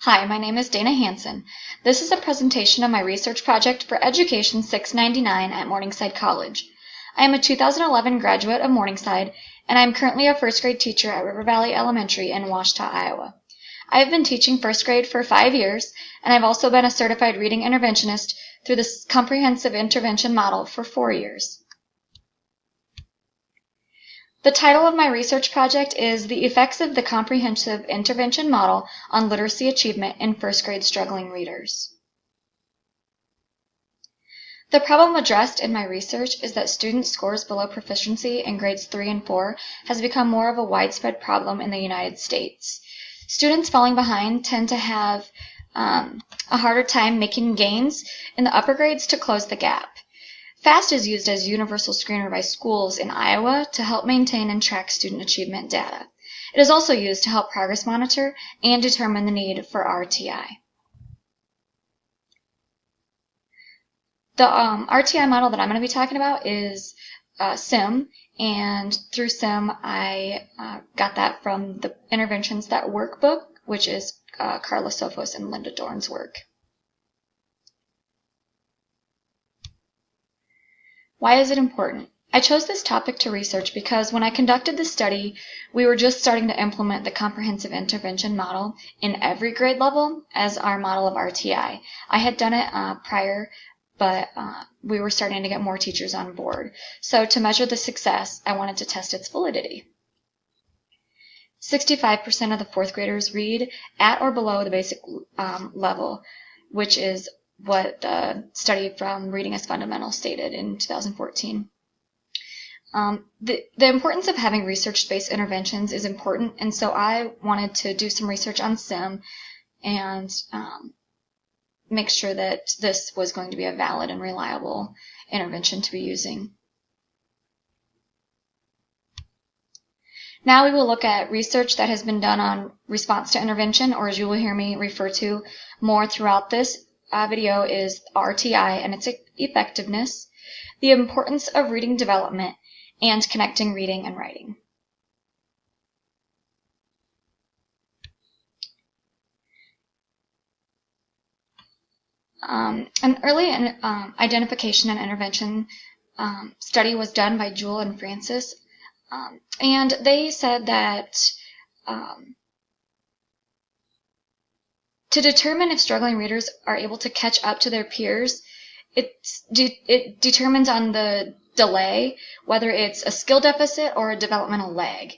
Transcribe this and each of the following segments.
Hi, my name is Dana Hanson. This is a presentation of my research project for Education 699 at Morningside College. I am a 2011 graduate of Morningside, and I am currently a first grade teacher at River Valley Elementary in Washita, Iowa. I have been teaching first grade for 5 years, and I've also been a certified reading interventionist through the Comprehensive Intervention Model for 4 years. The title of my research project is The Effects of the Comprehensive Intervention Model on Literacy Achievement in First Grade Struggling Readers. The problem addressed in my research is that student scores below proficiency in grades 3 and 4 has become more of a widespread problem in the United States. Students falling behind tend to have a harder time making gains in the upper grades to close the gap. FAST is used as universal screener by schools in Iowa to help maintain and track student achievement data. It is also used to help progress monitor and determine the need for RTI. The RTI model that I'm going to be talking about is SIM, and through SIM I got that from the Interventions That Work book, which is Carla Sophos and Linda Dorn's work. Why is it important? I chose this topic to research because when I conducted this study, we were just starting to implement the comprehensive intervention model in every grade level as our model of RTI. I had done it prior, but we were starting to get more teachers on board. So to measure the success, I wanted to test its validity. 65% of the fourth graders read at or below the basic level, which is what the study from Reading as Fundamental stated in 2014. The importance of having research-based interventions is important, and so I wanted to do some research on SIM and make sure that this was going to be a valid and reliable intervention to be using. Now we will look at research that has been done on response to intervention, or as you will hear me refer to more throughout this video, is RTI and its effectiveness, the importance of reading development, and connecting reading and writing. An early identification and intervention study was done by Jewell and Francis, and they said that to determine if struggling readers are able to catch up to their peers, it determines on the delay whether it's a skill deficit or a developmental lag.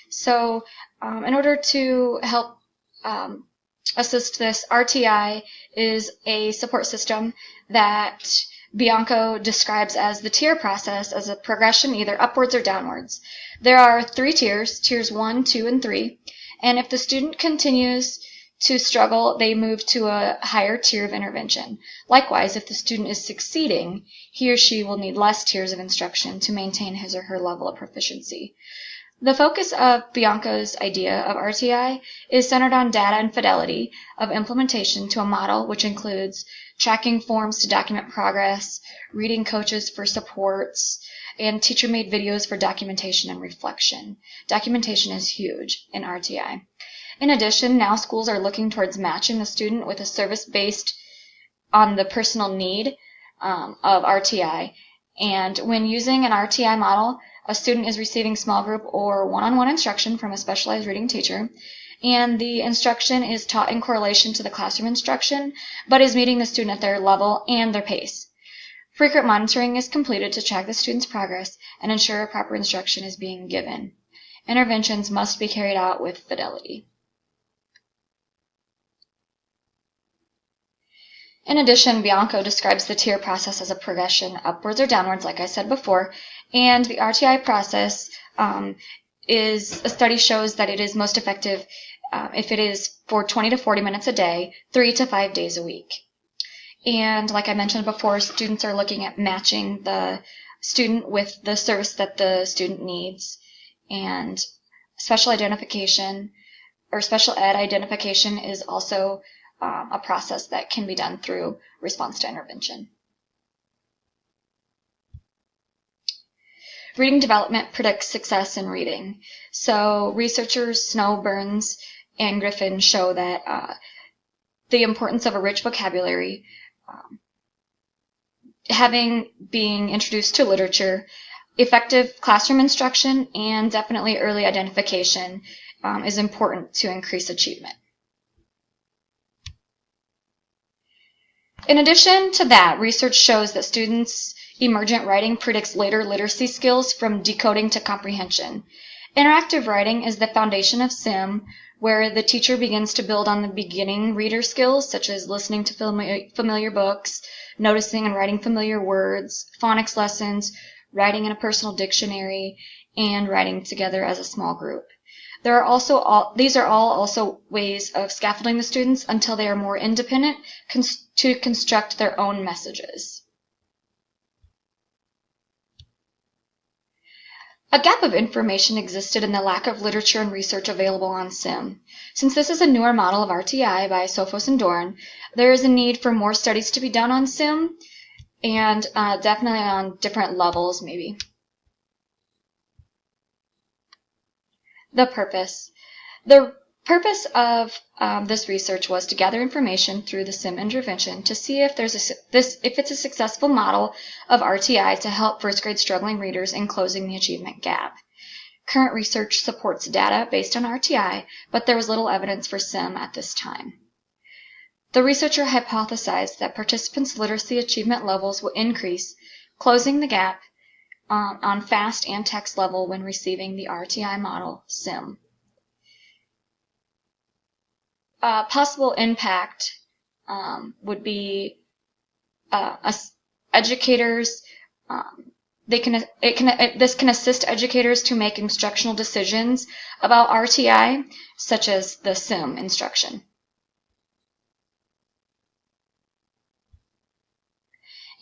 So in order to help assist this, RTI is a support system that Bianco describes as the tier process as a progression either upwards or downwards. There are 3 tiers, tiers 1, 2, and 3, and if the student continues to struggle, they move to a higher tier of intervention. Likewise, if the student is succeeding, he or she will need less tiers of instruction to maintain his or her level of proficiency. The focus of Bianco's idea of RTI is centered on data and fidelity of implementation to a model which includes tracking forms to document progress, reading coaches for supports, and teacher-made videos for documentation and reflection. Documentation is huge in RTI. In addition, now schools are looking towards matching the student with a service based on the personal need of RTI. And when using an RTI model, a student is receiving small group or one-on-one instruction from a specialized reading teacher, and the instruction is taught in correlation to the classroom instruction, but is meeting the student at their level and their pace. Frequent monitoring is completed to track the student's progress and ensure proper instruction is being given. Interventions must be carried out with fidelity. In addition, Bianco describes the tier process as a progression upwards or downwards, like I said before, and the RTI process a study shows that it is most effective if it is for 20 to 40 minutes a day, 3 to 5 days a week. And like I mentioned before, students are looking at matching the student with the service that the student needs, and special identification or special ed identification is also a process that can be done through response to intervention. Reading development predicts success in reading. So researchers Snow, Burns, and Griffin show that the importance of a rich vocabulary, being introduced to literature, effective classroom instruction, and definitely early identification is important to increase achievement. In addition to that, research shows that students' emergent writing predicts later literacy skills from decoding to comprehension. Interactive writing is the foundation of SIM, where the teacher begins to build on the beginning reader skills, such as listening to familiar books, noticing and writing familiar words, phonics lessons, writing in a personal dictionary, and writing together as a small group. These are all also ways of scaffolding the students until they are more independent to construct their own messages. A gap of information existed in the lack of literature and research available on SIM. Since this is a newer model of RTI by Sophos and Dorn, there is a need for more studies to be done on SIM, and definitely on different levels, maybe. The purpose. The purpose of this research was to gather information through the SIM intervention to see if it's a successful model of RTI to help first grade struggling readers in closing the achievement gap. Current research supports data based on RTI, but there was little evidence for SIM at this time. The researcher hypothesized that participants' literacy achievement levels will increase, closing the gap on fast and text level when receiving the RTI model SIM. Possible impact would be educators. This can assist educators to make instructional decisions about RTI, such as the SIM instruction.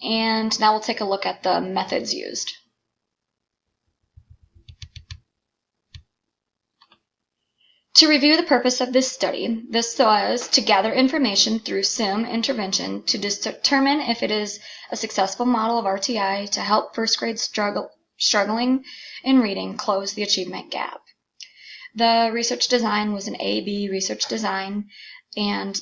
And now we'll take a look at the methods used. To review the purpose of this study, this was to gather information through SIM intervention to determine if it is a successful model of RTI to help first grade struggling in reading close the achievement gap. The research design was an A-B research design, and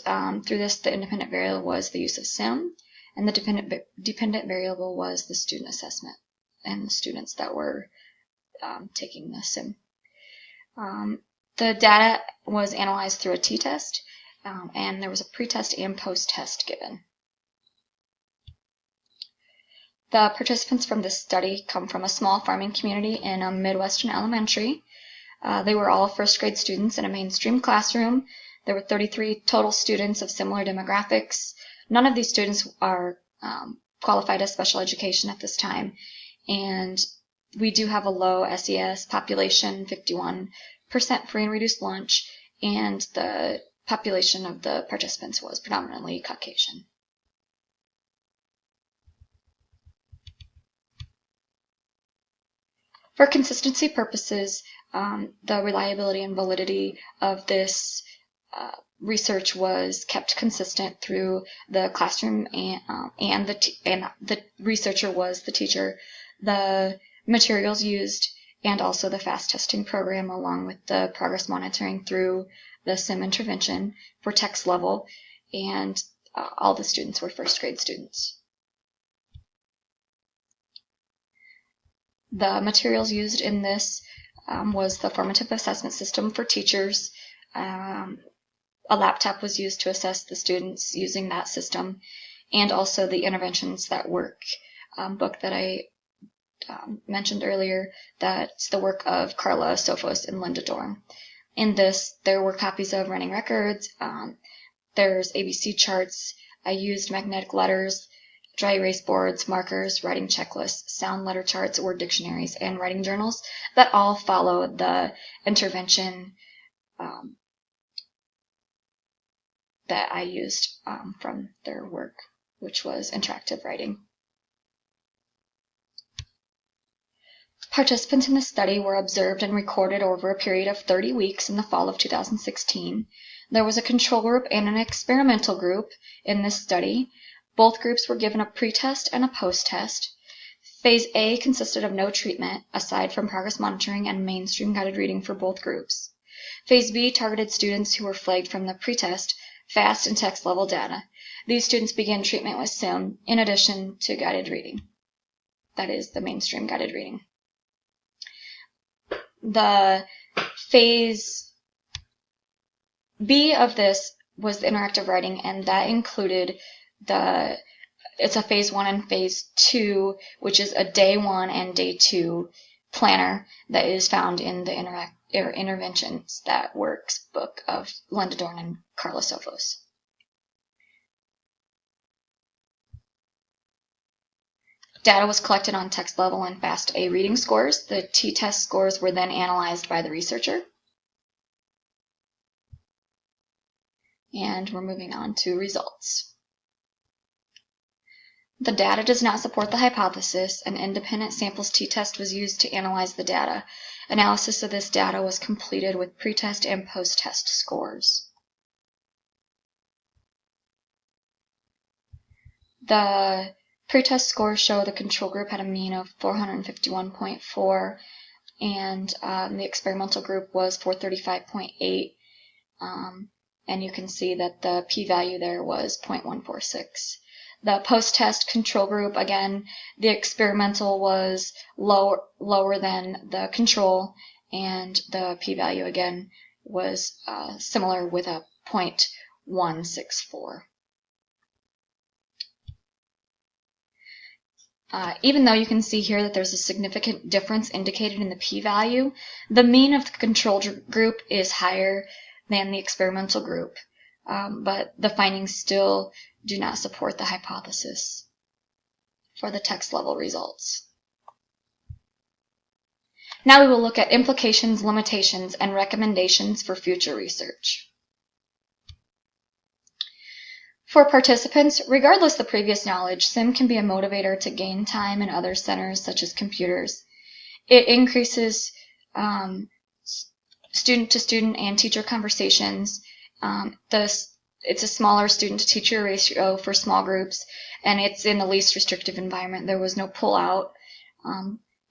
through this the independent variable was the use of SIM, and the dependent variable was the student assessment and the students that were taking the SIM. The data was analyzed through a t-test, and there was a pre-test and post-test given. The participants from this study come from a small farming community in a Midwestern elementary. They were all first grade students in a mainstream classroom. There were 33 total students of similar demographics. None of these students are qualified as special education at this time, and we do have a low SES population, 51% free and reduced lunch, and the population of the participants was predominantly Caucasian. For consistency purposes, the reliability and validity of this research was kept consistent through the classroom, and the researcher was the teacher, the materials used, and also the FAST testing program, along with the progress monitoring through the SIM intervention for text level, and all the students were first grade students. The materials used in this was the formative assessment system for teachers. A laptop was used to assess the students using that system, and also the Interventions That Work book that I mentioned earlier. That's the work of Carla Sophos and Linda Dorn. In this, there were copies of running records, there's ABC charts. I used magnetic letters, dry erase boards, markers, writing checklists, sound letter charts, word dictionaries, and writing journals that all follow the intervention that I used from their work, which was interactive writing. Participants in the study were observed and recorded over a period of 30 weeks in the fall of 2016. There was a control group and an experimental group in this study. Both groups were given a pre-test and a post-test. Phase A consisted of no treatment, aside from progress monitoring and mainstream guided reading for both groups. Phase B targeted students who were flagged from the pre-test fast, and text level data. These students began treatment with SIM in addition to guided reading. That is the mainstream guided reading. The phase B of this was the interactive writing, and that included it's a phase 1 and phase 2, which is a day 1 and day 2 planner that is found in the Interventions That Works book of Linda Dorn and Carla Sofos. Data was collected on text level and FAST-A reading scores. The t-test scores were then analyzed by the researcher. And we're moving on to results. The data does not support the hypothesis. An independent samples t-test was used to analyze the data. Analysis of this data was completed with pre-test and post-test scores. The pre-test scores show the control group had a mean of 451.4, and the experimental group was 435.8, and you can see that the p-value there was 0.146. The post-test control group, again, the experimental was lower than the control, and the p-value again was similar with a 0.164. Even though you can see here that there's a significant difference indicated in the p-value, the mean of the control group is higher than the experimental group, but the findings still do not support the hypothesis for the text level results. Now we will look at implications, limitations, and recommendations for future research. For participants, regardless of previous knowledge, SIM can be a motivator to gain time in other centers such as computers. It increases student-to-student and teacher conversations. It's a smaller student-to-teacher ratio for small groups, and it's in the least restrictive environment. There was no pull-out,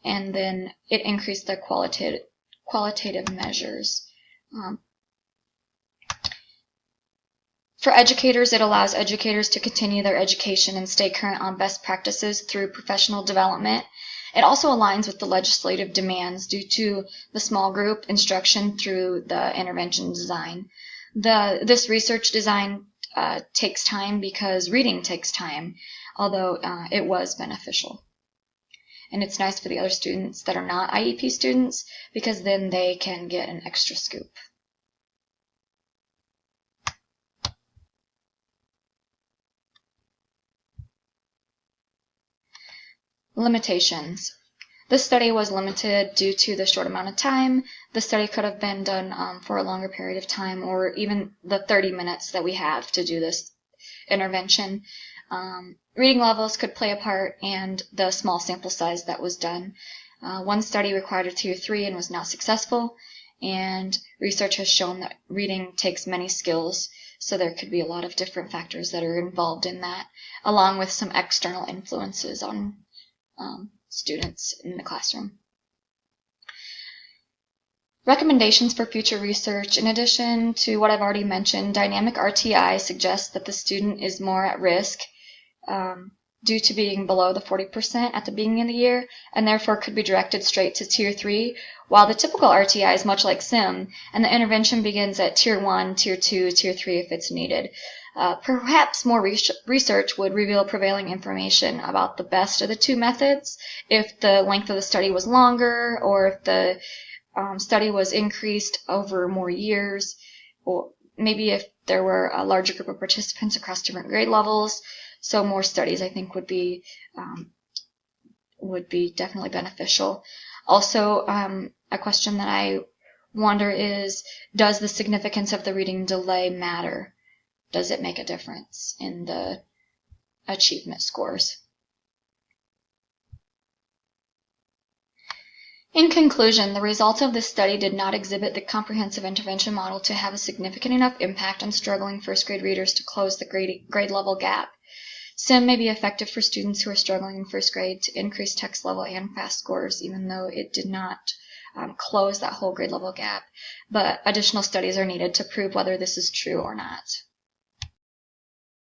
and then it increased the qualitative measures. For educators, it allows educators to continue their education and stay current on best practices through professional development. It also aligns with the legislative demands due to the small group instruction through the intervention design. This research design takes time because reading takes time, although it was beneficial. And it's nice for the other students that are not IEP students because then they can get an extra scoop. Limitations. This study was limited due to the short amount of time. The study could have been done for a longer period of time, or even the 30 minutes that we have to do this intervention. Reading levels could play a part, and the small sample size that was done. One study required a Tier 3 and was not successful, and research has shown that reading takes many skills, so there could be a lot of different factors that are involved in that, along with some external influences on students in the classroom. Recommendations for future research. In addition to what I've already mentioned, dynamic RTI suggests that the student is more at risk due to being below the 40% at the beginning of the year, and therefore could be directed straight to Tier 3, while the typical RTI is much like SIM, and the intervention begins at Tier 1, Tier 2, Tier 3 if it's needed. Perhaps more research would reveal prevailing information about the best of the two methods, if the length of the study was longer, or if the study was increased over more years, or maybe if there were a larger group of participants across different grade levels. So more studies, I think, would be definitely beneficial. Also, a question that I wonder is, does the significance of the reading delay matter? Does it make a difference in the achievement scores? In conclusion, the results of this study did not exhibit the comprehensive intervention model to have a significant enough impact on struggling first grade readers to close the grade level gap. SIM may be effective for students who are struggling in first grade to increase text level and FAST scores, even though it did not close that whole grade level gap. But additional studies are needed to prove whether this is true or not.